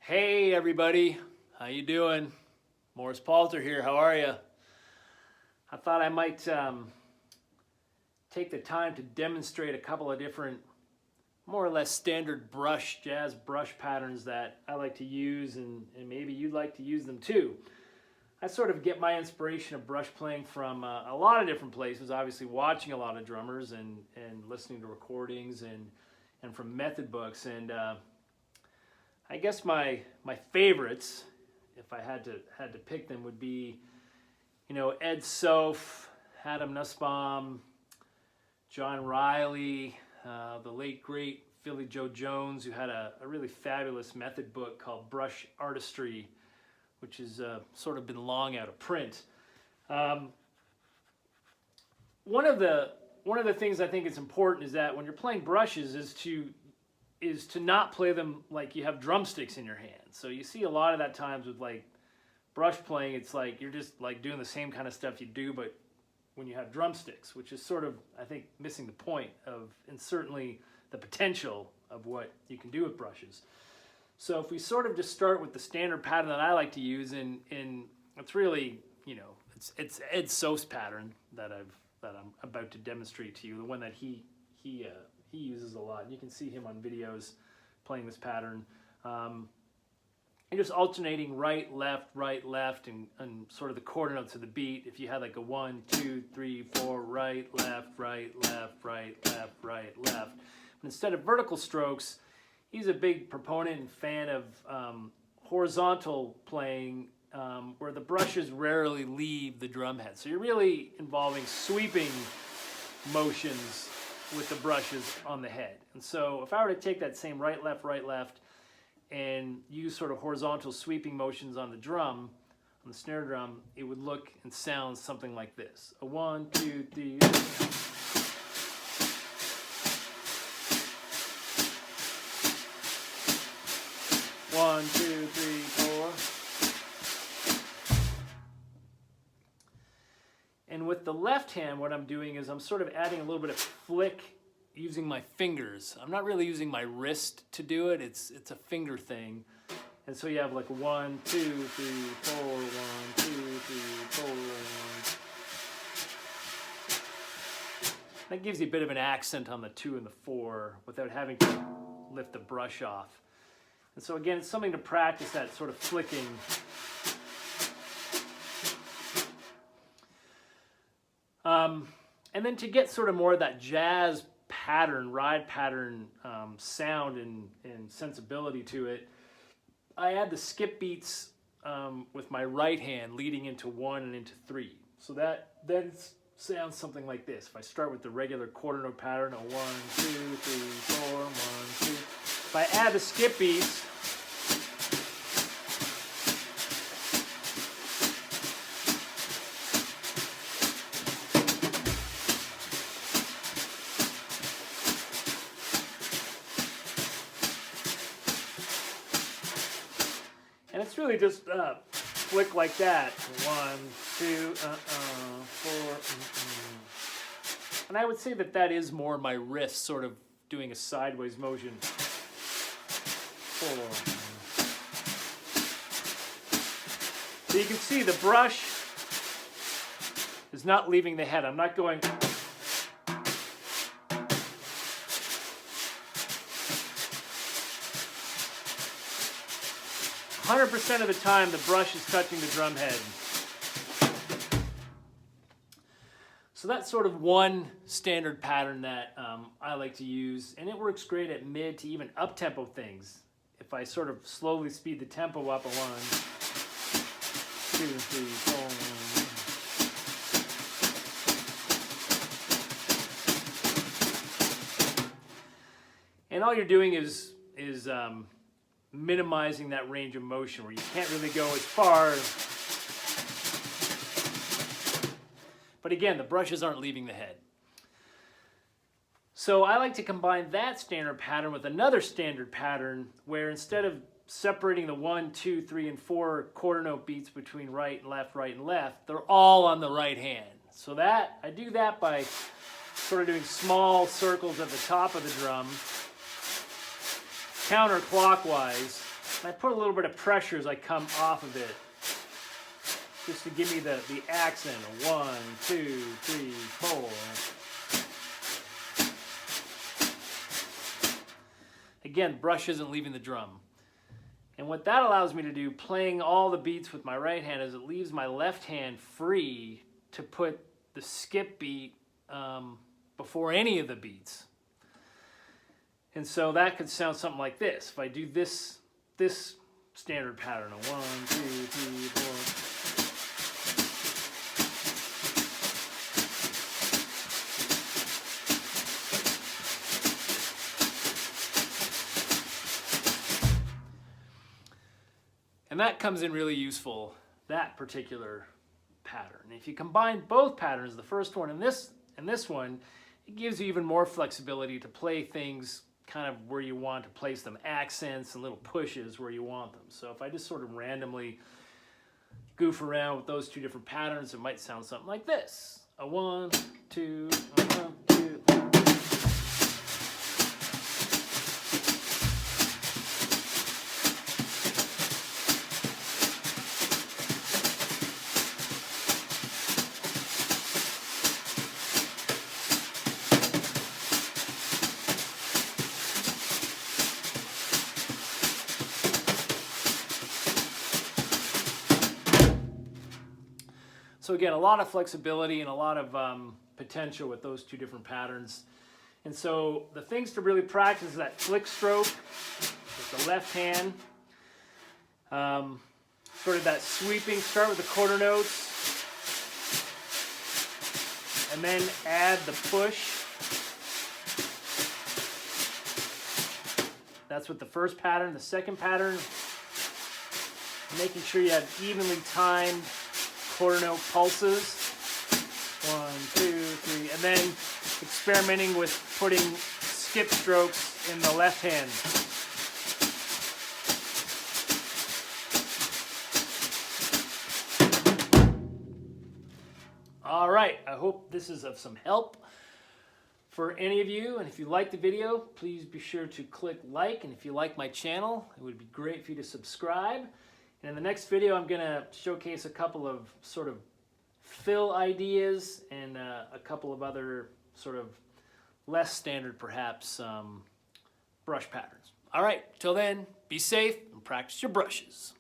Hey everybody, how you doing? Morris Palter here, how are you? I thought I might take the time to demonstrate a couple of different more or less standard jazz brush patterns that I like to use and maybe you'd like to use them too. I sort of get my inspiration of brush playing from a lot of different places, obviously watching a lot of drummers and listening to recordings and from method books. And I guess my favorites, if I had to pick them, would be, Ed Soph, Adam Nussbaum, John Riley, the late great Philly Joe Jones, who had a really fabulous method book called Brush Artistry, which has sort of been long out of print. One of the things I think is important is that when you're playing brushes is to not play them like you have drumsticks in your hand. So you see a lot of that times with like brush playing, it's like you're just like doing the same kind of stuff you do, but when you have drumsticks, which is sort of, I think, missing the point of, and certainly the potential of what you can do with brushes. So if we sort of just start with the standard pattern that I like to use, and it's really, it's Ed Soph's pattern that I'm about to demonstrate to you, the one that he uses a lot. You can see him on videos playing this pattern. And just alternating right, left, and sort of the quarter notes of the beat. If you had like a 1, 2, 3, 4, right, left, right, left, right, left, right, left. But instead of vertical strokes, he's a big proponent and fan of horizontal playing, where the brushes rarely leave the drum head. So you're really involving sweeping motions with the brushes on the head. And so if I were to take that same right, left, and use sort of horizontal sweeping motions on the drum, on the snare drum, it would look and sound something like this. A 1, 2, 3. 1, 2, 3, 4. And with the left hand, what I'm doing is I'm sort of adding a little bit of flick using my fingers. I'm not really using my wrist to do it. It's a finger thing. And so you have like 1, 2, 3, 4, 1, 2, 3, 4, 1. That gives you a bit of an accent on the 2 and the 4 without having to lift the brush off. And so again, it's something to practice, that sort of flicking. And then to get sort of more of that jazz pattern, ride pattern sound and sensibility to it, I add the skip beats with my right hand leading into 1 and into 3. So that sounds something like this. If I start with the regular quarter note pattern, a 1, 2, 3, 4, 1, 2. If I add the skip beats, and it's really just flick like that. 1, 2, 4. And I would say that is more my wrist sort of doing a sideways motion. 4. So you can see the brush is not leaving the head. I'm not going. 100% of the time, the brush is touching the drum head. So that's sort of one standard pattern that I like to use, and it works great at mid to even up-tempo things. If I sort of slowly speed the tempo up, a 1, 2, 3, 4. And all you're doing is minimizing that range of motion where you can't really go as far. But again, the brushes aren't leaving the head. So I like to combine that standard pattern with another standard pattern where instead of separating the 1, 2, 3, and 4 quarter note beats between right and left, they're all on the right hand. So that I do that by sort of doing small circles at the top of the drum, counterclockwise, And I put a little bit of pressure as I come off of it, just to give me the accent. 1, 2, 3, 4. Again, brush isn't leaving the drum. And what that allows me to do, playing all the beats with my right hand, is it leaves my left hand free to put the skip beat before any of the beats. And so that could sound something like this. If I do this standard pattern of 1, 2, 3, 4. And that comes in really useful, that particular pattern. If you combine both patterns, the first one and this one, it gives you even more flexibility to play things kind of where you want to place them, accents and little pushes where you want them. So if I just sort of randomly goof around with those two different patterns, it might sound something like this. A 1, 2, 1, 2. So again, a lot of flexibility and a lot of potential with those two different patterns. And so the things to really practice is that flick stroke with the left hand. Sort of that sweeping, start with the quarter notes. And then add the push. That's with the first pattern. The second pattern, making sure you have evenly timed quarter note pulses. 1, 2, 3, and then experimenting with putting skip strokes in the left hand. All right, I hope this is of some help for any of you, and if you like the video, please be sure to click like, and if you like my channel, it would be great for you to subscribe. And in the next video, I'm going to showcase a couple of sort of fill ideas and a couple of other sort of less standard, perhaps, brush patterns. All right, till then, be safe and practice your brushes.